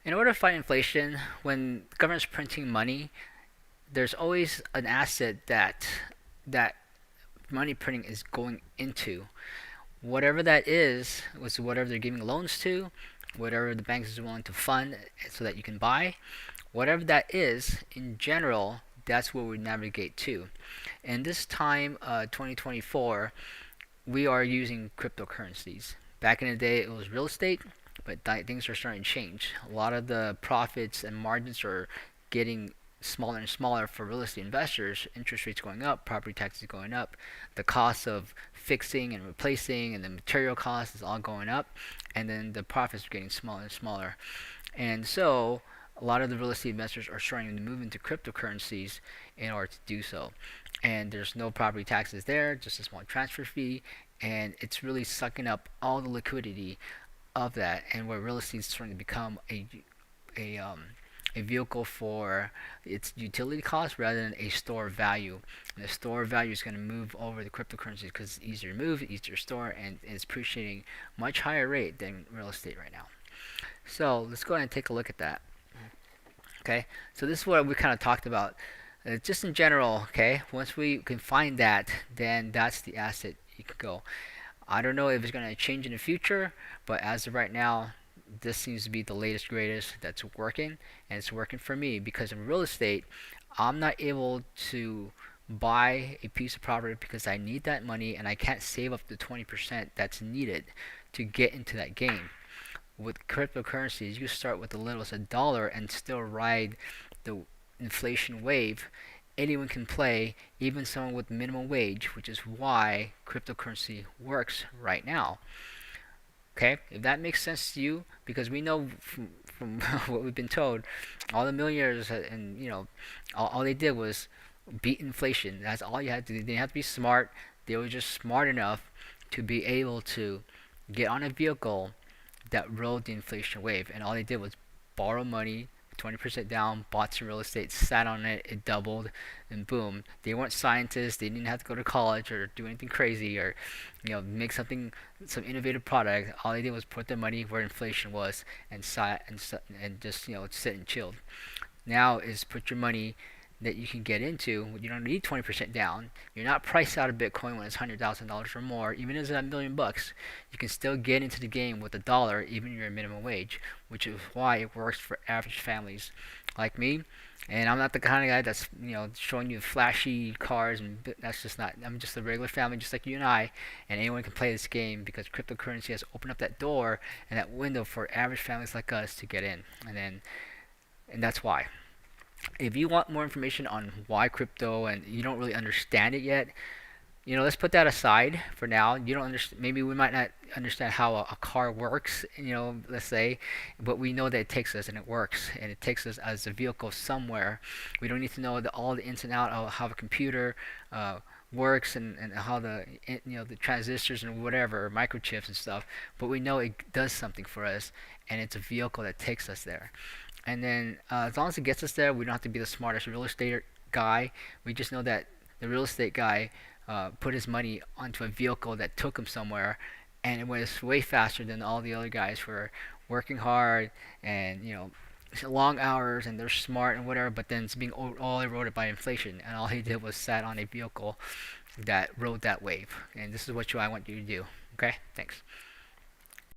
In order to fight inflation, when the government's printing money, there's always an asset that money printing is going into. Whatever that is, was whatever they're giving loans to, whatever the banks is willing to fund so that you can buy, whatever that is, in general, that's where we navigate to. And this time, 2024, we are using cryptocurrencies. Back in the day, it was real estate, but things are starting to change. A lot of the profits and margins are getting smaller and smaller for real estate investors. Interest rates going up, property taxes going up, the cost of fixing and replacing and the material cost is all going up, and then the profits are getting smaller and smaller. And so a lot of the real estate investors are starting to move into cryptocurrencies in order to do so. And there's no property taxes there, just a small transfer fee, and it's really sucking up all the liquidity of that. And where real estate is starting to become a a vehicle for its utility cost rather than a store value. And the store value is going to move over the cryptocurrencies because it's easier to move, easier to store, and it's appreciating much higher rate than real estate right now. So let's go ahead and take a look at that. Okay, so this is what we kind of talked about. Just in general, okay, once we can find that, then that's the asset you could go. I don't know if it's going to change in the future, but as of right now, this seems to be the latest greatest that's working, and it's working for me because in real estate, I'm not able to buy a piece of property because I need that money and I can't save up the 20% that's needed to get into that game. With cryptocurrencies, you start with as little as $1 and still ride the inflation wave. Anyone can play, even someone with minimum wage, which is why cryptocurrency works right now. Okay, if that makes sense to you, because we know from what we've been told, all the millionaires and all they did was beat inflation. That's all you had to do. They didn't have to be smart. They were just smart enough to be able to get on a vehicle that rode the inflation wave, and all they did was borrow money, 20% down, bought some real estate, sat on it, it doubled, and boom. They weren't scientists. They didn't have to go to college or do anything crazy or, make some innovative product. All they did was put their money where inflation was and sat and just sit and chilled. Now is put your money that you can get into. You don't need 20% down. You're not priced out of Bitcoin when it's $100,000 or more. Even if it's $1 million, you can still get into the game with $1, even if you're a minimum wage, which is why it works for average families like me. And I'm not the kind of guy that's showing you flashy cars, and that's just not. I'm just a regular family, just like you and I, and anyone can play this game because cryptocurrency has opened up that door and that window for average families like us to get in, and that's why. If you want more information on why crypto and you don't really understand it yet, let's put that aside for now. You don't understand. Maybe we might not understand how a car works. Let's say, but we know that it takes us and it works, and it takes us as a vehicle somewhere. We don't need to know all the ins and outs of how a computer works and how the transistors and whatever microchips and stuff. But we know it does something for us, and it's a vehicle that takes us there. And then as long as it gets us there, we don't have to be the smartest real estate guy. We just know that the real estate guy put his money onto a vehicle that took him somewhere, and it was way faster than all the other guys who were working hard and long hours and they're smart and whatever. But then it's being all eroded by inflation, and all he did was sat on a vehicle that rode that wave. And this is what I want you to do. Okay, thanks.